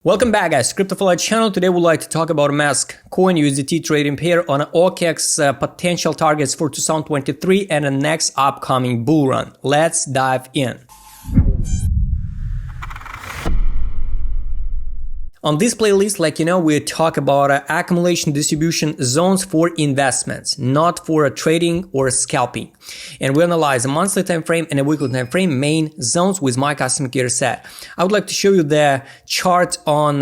Welcome back, guys. QBSYLUHV channel. Today we'd like to talk about a mask coin USDT trading pair on OKEX potential targets for 2023 and the next upcoming bull run. Let's dive in. On this playlist, we talk about accumulation distribution zones for investments, not for trading or scalping. And we analyze a monthly time frame and a weekly time frame main zones with my custom indicator set. I would like to show you the chart on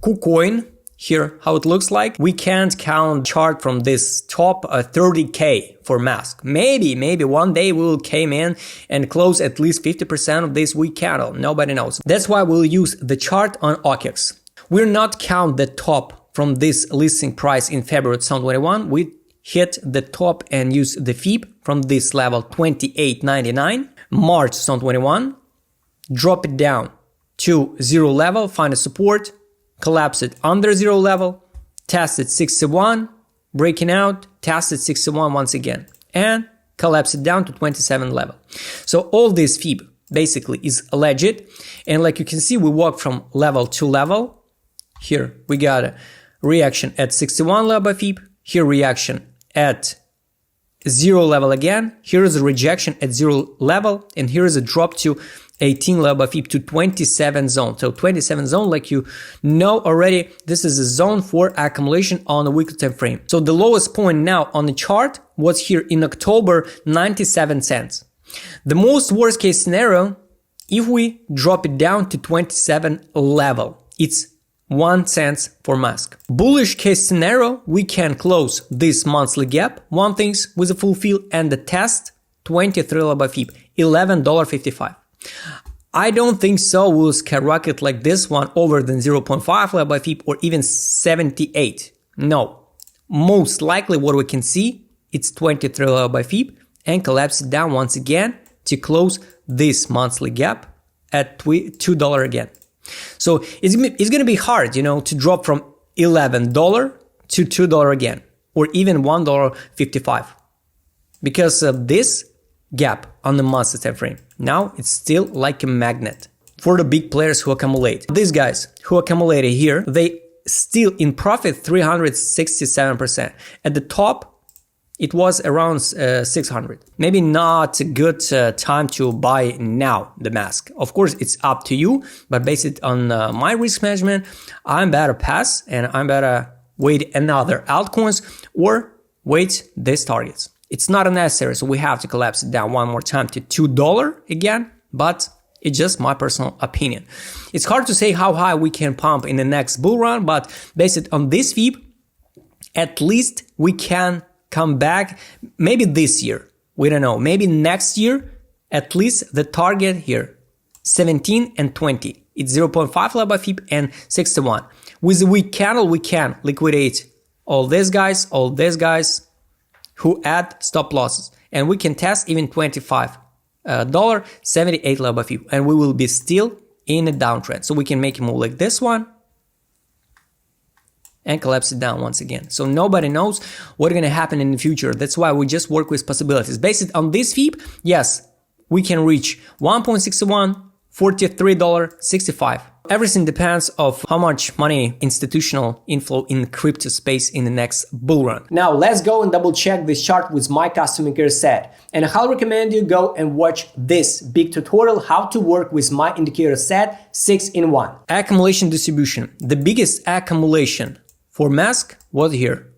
KuCoin here, how it looks like. We can't count chart from this top 30K for mask. Maybe one day we will came in and close at least 50% of this week candle. Nobody knows. That's why we'll use the chart on OKEX. We'll not count the top from this listing price in February 2021. We hit the top and use the Fib from this level 28.99. March 2021, drop it down to zero level, find a support, collapse it under zero level, test it 61, breaking out, test it 61 once again, and collapse it down to 27 level. So all this Fib basically is legit. And like you can see, we walk from level to level. Here we got a reaction at 61 level Fib, here reaction at zero level again, here is a rejection at zero level, and here is a drop to 18 level Fib to 27 zone. So 27 zone, like you know already, this is a zone for accumulation on a weekly time frame. So the lowest point now on the chart was here in October, 97 cents. The most worst case scenario, if we drop it down to 27 level, it's 1 cent for mask. Bullish case scenario, we can close this monthly gap, one things with a full fill, and the test 23 level Fib, $11.55. I don't think so we'll skyrocket like this one over than 0.5 level Fib or even 78. No, most likely what we can see, it's 23 level Fib and collapse it down once again to close this monthly gap at $2 again. So it's going to be hard, to drop from $11 to $2 again, or even $1.55, because of this gap on the monthly time frame. Now it's still like a magnet for the big players who accumulate. These guys who accumulated here, they still in profit 367%. At the top, it was around 600. Maybe not a good time to buy now the mask. Of course, it's up to you, but based on my risk management, I'm better pass and I'm better wait another altcoins or wait these targets. It's not necessary, so we have to collapse it down one more time to $2 again, but it's just my personal opinion. It's hard to say how high we can pump in the next bull run, but based on this Fib, at least we can come back, maybe this year, we don't know, maybe next year, at least the target here, 17 and 20. It's 0.5 level Fib and 61. With the weak candle, we can liquidate all these guys who add stop losses. And we can test even $25, 78 level Fib. And we will be still in a downtrend. So we can make a move like this one and collapse it down once again. So nobody knows what's going to happen in the future. That's why we just work with possibilities. Based on this Fib, yes, we can reach 1.61, $43.65. Everything depends of how much money institutional inflow in crypto space in the next bull run. Now let's go and double check this chart with my custom indicator set. And I highly recommend you go and watch this big tutorial how to work with my indicator set 6-in-1. Accumulation distribution. The biggest accumulation for mask was here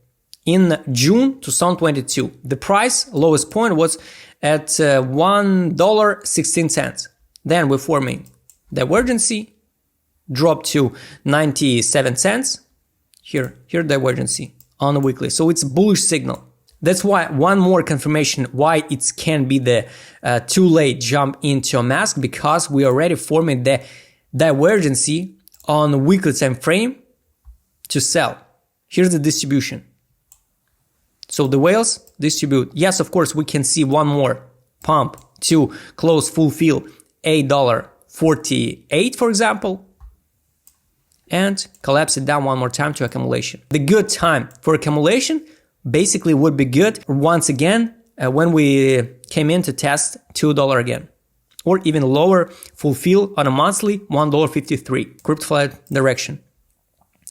in June 2022. The price lowest point was at $1.16. Then we're forming divergence, dropped to 97 cents. Here divergence on the weekly. So it's bullish signal. That's why one more confirmation why it can be the too late jump into a mask, because we already forming the divergence on the weekly time frame to sell. Here's the distribution. So the whales distribute. Yes, of course, we can see one more pump to close full fill $8.48, for example, and collapse it down one more time to accumulation. The good time for accumulation basically would be good once again when we came in to test $2 again, or even lower, fulfill on a monthly $1.53 crypto flat direction.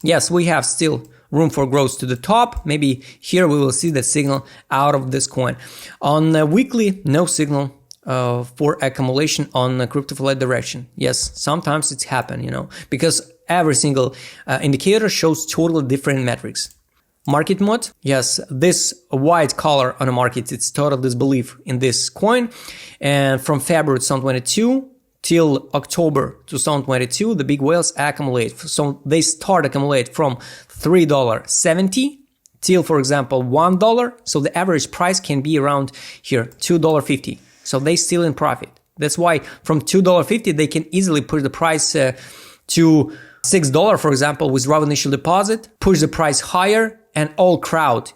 Yes, we have still room for growth to the top. Maybe here we will see the signal out of this coin. On the weekly, no signal for accumulation on the crypto flat direction. Yes, sometimes it's happened, because every single indicator shows totally different metrics. Market mode, yes, this white color on the market, it's total disbelief in this coin. And from February 2022 till October 2022, the big whales accumulate. So they start accumulate from $3.70 till, for example, $1. So the average price can be around here, $2.50. So they still in profit. That's why from $2.50, they can easily push the price to $6, for example, with raw initial deposit, push the price higher, and all crowd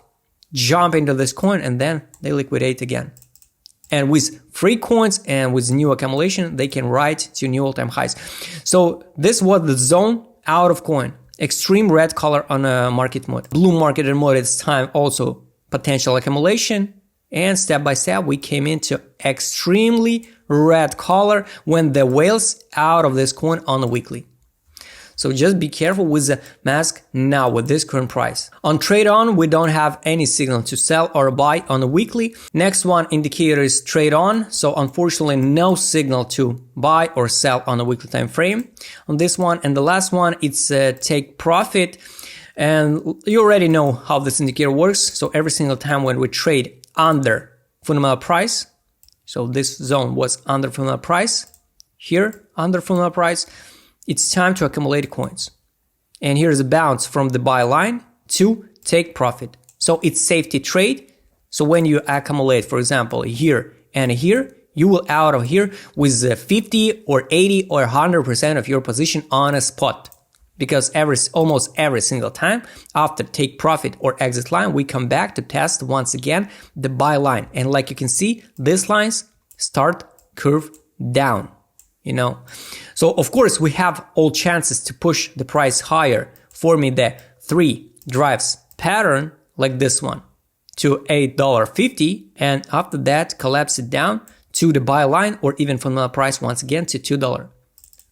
jump into this coin, and then they liquidate again. And with free coins and with new accumulation, they can ride to new all-time highs. So this was the zone out of coin. Extreme red color on a market mode. Blue market mode at this time also potential accumulation. And step by step, we came into extremely red color when the whales out of this coin on the weekly. So just be careful with the mask now with this current price. On trade on, we don't have any signal to sell or buy on the weekly. Next one indicator is trade on. So unfortunately, no signal to buy or sell on the weekly time frame on this one. And the last one, it's take profit. And you already know how this indicator works. So every single time when we trade under fundamental price, so this zone was under fundamental price, here under fundamental price, it's time to accumulate coins. And here's a bounce from the buy line to take profit. So it's safety trade. So when you accumulate, for example, here and here, you will out of here with 50 or 80 or 100% of your position on a spot. Because almost every single time after take profit or exit line, we come back to test once again the buy line. And like you can see, these lines start curve down. So of course we have all chances to push the price higher, forming the 3 drives pattern like this one to $8.50, and after that collapse it down to the buy line or even from the price once again to $2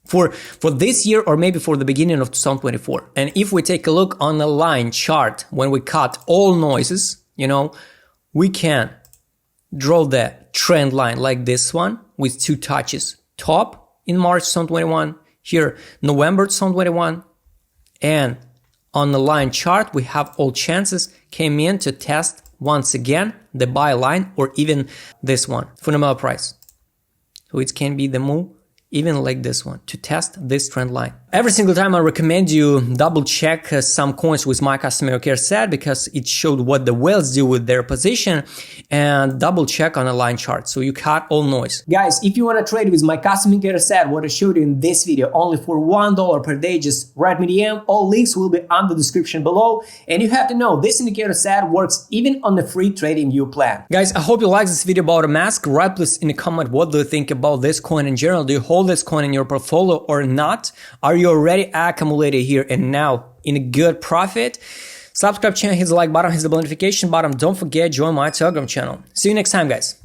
for this year or maybe for the beginning of 2024. And if we take a look on the line chart, when we cut all noises, we can draw the trend line like this one with 2 touches. Top in March 2021, here November 2021, and on the line chart we have all chances came in to test once again the buy line or even this one, fundamental price. So it can be the move even like this one to test this trend line. Every single time I recommend you double check some coins with my customer care set because it showed what the whales do with their position, and double check on a line chart so you cut all noise. Guys, if you want to trade with my customer care set, what I showed you in this video only for $1 per day, just write me DM. All links will be on the description below. And you have to know this indicator set works even on the free trading view plan. Guys, I hope you like this video about a mask. Write please in the comment what do you think about this coin in general. Do you hold this coin in your portfolio or not? Are you already accumulated here and now in a good profit? Subscribe channel, hit the like button, hit the bell notification button. Don't forget, join my Telegram channel. See you next time, guys.